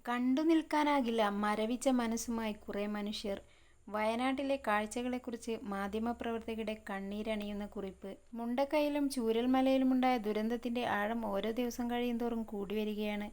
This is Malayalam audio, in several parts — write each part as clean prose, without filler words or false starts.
കണ്ടു നിൽക്കാനാകില്ല മരവിച്ച മനസ്സുമായി കുറേ മനുഷ്യർ. വയനാട്ടിലെ കാഴ്ചകളെക്കുറിച്ച് മാധ്യമപ്രവർത്തകരുടെ കണ്ണീരണിയുന്ന കുറിപ്പ്. മുണ്ടക്കൈയിലും ചൂരൽമലയിലുമുണ്ടായ ദുരന്തത്തിന്റെ ആഴം ഓരോ ദിവസം കഴിയുന്തോറും കൂടിവരികയാണ്.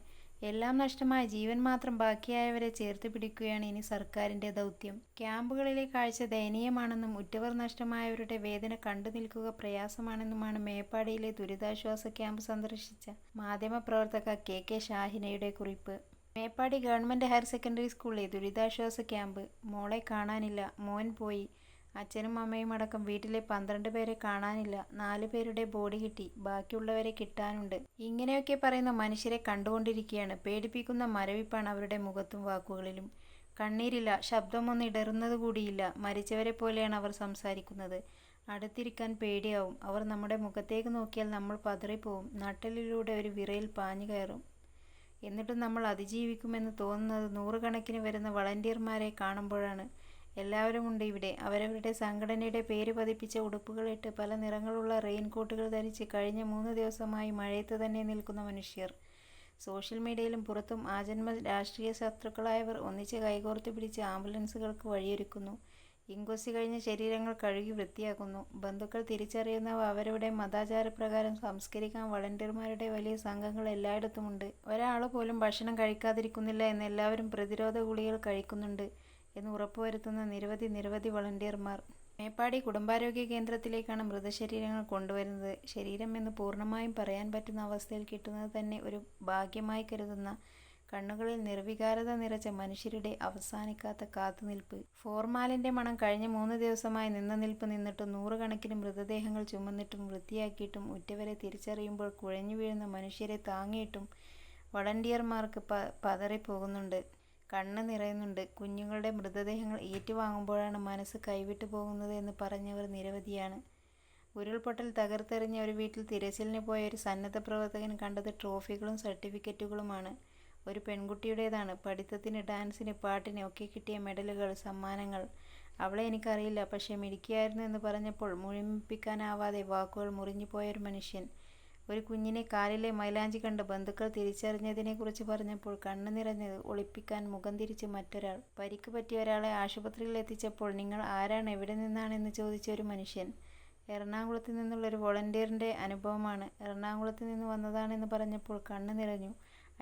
എല്ലാം നഷ്ടമായ ജീവൻ മാത്രം ബാക്കിയായവരെ ചേർത്ത് പിടിക്കുകയാണ് ഇനി സർക്കാരിന്റെ ദൗത്യം. ക്യാമ്പുകളിലെ കാഴ്ച ദയനീയമാണെന്നും ഉറ്റവർ നഷ്ടമായവരുടെ വേദന കണ്ടു നിൽക്കുക പ്രയാസമാണെന്നുമാണ് മേപ്പാടിയിലെ ദുരിതാശ്വാസ ക്യാമ്പ് സന്ദർശിച്ച മാധ്യമപ്രവർത്തക കെ ഷാഹിനയുടെ കുറിപ്പ്. മേപ്പാടി ഗവൺമെന്റ് ഹയർ സെക്കൻഡറി സ്കൂളിലെ ദുരിതാശ്വാസ ക്യാമ്പ്. മോളെ കാണാനില്ല, മോൻ പോയി. അച്ഛനും അമ്മയും അടക്കം വീട്ടിലെ 12 പേരെ കാണാനില്ല. 4 പേരുടെ ബോഡി കിട്ടി, ബാക്കിയുള്ളവരെ കിട്ടാനുണ്ട്. ഇങ്ങനെയൊക്കെ പറയുന്ന മനുഷ്യരെ കണ്ടുകൊണ്ടിരിക്കുകയാണ്. പേടിപ്പിക്കുന്ന മരവിപ്പാണ് അവരുടെ മുഖത്തും വാക്കുകളിലും. കണ്ണീരില്ല, ശബ്ദമൊന്ന് ഇടറുന്നതുകൂടിയില്ല. മരിച്ചവരെ പോലെയാണ് അവർ സംസാരിക്കുന്നത്. അടുത്തിരിക്കാൻ പേടിയാവും. അവർ നമ്മുടെ മുഖത്തേക്ക് നോക്കിയാൽ നമ്മൾ പതറിപ്പോവും. നട്ടെല്ലിലൂടെ ഒരു വിറയൽ പാഞ്ഞു കയറും. എന്നിട്ടും നമ്മൾ അതിജീവിക്കുമെന്ന് തോന്നുന്നത് നൂറുകണക്കിന് വരുന്ന വളണ്ടിയർമാരെ കാണുമ്പോഴാണ്. എല്ലാവരും ഉണ്ട് ഇവിടെ. അവരവരുടെ സംഘടനയുടെ പേര് പതിപ്പിച്ച ഉടുപ്പുകളിട്ട് പല നിറങ്ങളുള്ള റെയിൻകോട്ടുകൾ ധരിച്ച് കഴിഞ്ഞ 3 ദിവസമായി മഴയത്ത് തന്നെ നിൽക്കുന്ന മനുഷ്യർ. സോഷ്യൽ മീഡിയയിലും പുറത്തും ആജന്മ രാഷ്ട്രീയ ശത്രുക്കളായവർ ഒന്നിച്ച് കൈകോർത്ത് പിടിച്ച് ആംബുലൻസുകൾക്ക് വഴിയൊരുക്കുന്നു. ഇൻക്വസ്റ്റ് കഴിഞ്ഞ ശരീരങ്ങൾ കഴുകി വൃത്തിയാക്കുന്നു. ബന്ധുക്കൾ തിരിച്ചറിയുന്നവ അവരുടെ മതാചാരപ്രകാരം സംസ്കരിക്കാൻ വളണ്ടിയർമാരുടെ വലിയ സംഘങ്ങൾ എല്ലായിടത്തുമുണ്ട്. ഒരാൾ പോലും ഭക്ഷണം കഴിക്കാതിരിക്കുന്നില്ല എന്ന് എല്ലാവരും പ്രതിരോധ ഗുളികകൾ കഴിക്കുന്നുണ്ട് എന്ന് ഉറപ്പുവരുത്തുന്ന നിരവധി വളണ്ടിയർമാർ. മേപ്പാടി കുടുംബാരോഗ്യ കേന്ദ്രത്തിലേക്കാണ് മൃതശരീരങ്ങൾ കൊണ്ടുവരുന്നത്. ശരീരം എന്ന് പൂർണ്ണമായും പറയാൻ പറ്റുന്ന അവസ്ഥയിൽ കിട്ടുന്നത് തന്നെ ഒരു ഭാഗ്യമായി കരുതുന്ന, കണ്ണുകളിൽ നിർവികാരത നിറച്ച മനുഷ്യരുടെ അവസാനിക്കാത്ത കാത്തുനിൽപ്പ്. ഫോർമാലിന്റെ മണം കഴിഞ്ഞ 3 ദിവസമായി നിന്നിട്ടും നൂറുകണക്കിന് മൃതദേഹങ്ങൾ ചുമന്നിട്ടും വൃത്തിയാക്കിയിട്ടും ഉറ്റവരെ തിരിച്ചറിയുമ്പോൾ കുഴഞ്ഞു വീഴുന്ന മനുഷ്യരെ താങ്ങിയിട്ടും വളണ്ടിയർമാർക്ക് പതറിപ്പോകുന്നുണ്ട്, കണ്ണ് നിറയുന്നുണ്ട്. കുഞ്ഞുങ്ങളുടെ മൃതദേഹങ്ങൾ ഏറ്റുവാങ്ങുമ്പോഴാണ് മനസ്സ് കൈവിട്ടു പോകുന്നത് എന്ന് പറഞ്ഞവർ നിരവധിയാണ്. ഉരുൾപൊട്ടൽ തകർത്തെറിഞ്ഞ ഒരു വീട്ടിൽ തിരച്ചിലിന് പോയ ഒരു സന്നദ്ധ പ്രവർത്തകൻ കണ്ടത് ട്രോഫികളും സർട്ടിഫിക്കറ്റുകളുമാണ്. ഒരു പെൺകുട്ടിയുടേതാണ്. പഠിത്തത്തിന്, ഡാൻസിന്, പാട്ടിന് ഒക്കെ കിട്ടിയ മെഡലുകൾ, സമ്മാനങ്ങൾ. അവളെ എനിക്കറിയില്ല, പക്ഷേ മിടുക്കിയായിരുന്നു എന്ന് പറഞ്ഞപ്പോൾ മുഴുമിപ്പിക്കാനാവാതെ വാക്കുകൾ മുറിഞ്ഞുപോയൊരു മനുഷ്യൻ. ഒരു കുഞ്ഞിനെ കാലിലെ മൈലാഞ്ചി കണ്ട് ബന്ധുക്കൾ തിരിച്ചറിഞ്ഞതിനെക്കുറിച്ച് പറഞ്ഞപ്പോൾ കണ്ണ് നിറഞ്ഞത്. ഒളിപ്പിക്കാൻ മുഖം തിരിച്ച് മറ്റൊരാൾ. പരിക്ക് പറ്റിയ ഒരാളെ ആശുപത്രിയിൽ എത്തിച്ചപ്പോൾ നിങ്ങൾ ആരാണ്, എവിടെ നിന്നാണ് എന്ന് ചോദിച്ച ഒരു മനുഷ്യൻ. എറണാകുളത്ത് നിന്നുള്ളൊരു വോളണ്ടിയറിന്റെ അനുഭവമാണ്. എറണാകുളത്ത് നിന്ന് വന്നതാണെന്ന് പറഞ്ഞപ്പോൾ കണ്ണ് നിറഞ്ഞു.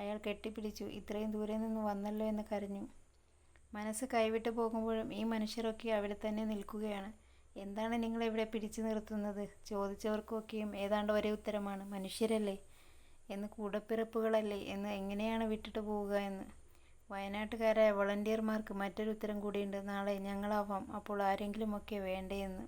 അയാൾ കെട്ടിപ്പിടിച്ചു. ഇത്രയും ദൂരെ നിന്ന് വന്നല്ലോ എന്ന് കരഞ്ഞു. മനസ്സ് കൈവിട്ടു പോകുമ്പോഴും ഈ മനുഷ്യരൊക്കെ അവിടെ തന്നെ നിൽക്കുകയാണ്. എന്താണ് നിങ്ങളിവിടെ പിടിച്ചു നിർത്തുന്നത്? ചോദിച്ചവർക്കൊക്കെയും ഏതാണ്ട് ഒരേ ഉത്തരമാണ്. മനുഷ്യരല്ലേ എന്ന്, കൂടപ്പിറപ്പുകളല്ലേ എന്ന്, എങ്ങനെയാണ് വിട്ടിട്ട് പോവുക എന്ന്. വയനാട്ടുകാരായ വളണ്ടിയർമാർക്ക് മറ്റൊരു ഉത്തരം കൂടിയുണ്ട്. നാളെ ഞങ്ങളാവാം അപ്പോൾ ആരെങ്കിലുമൊക്കെ വേണ്ടേ എന്ന്.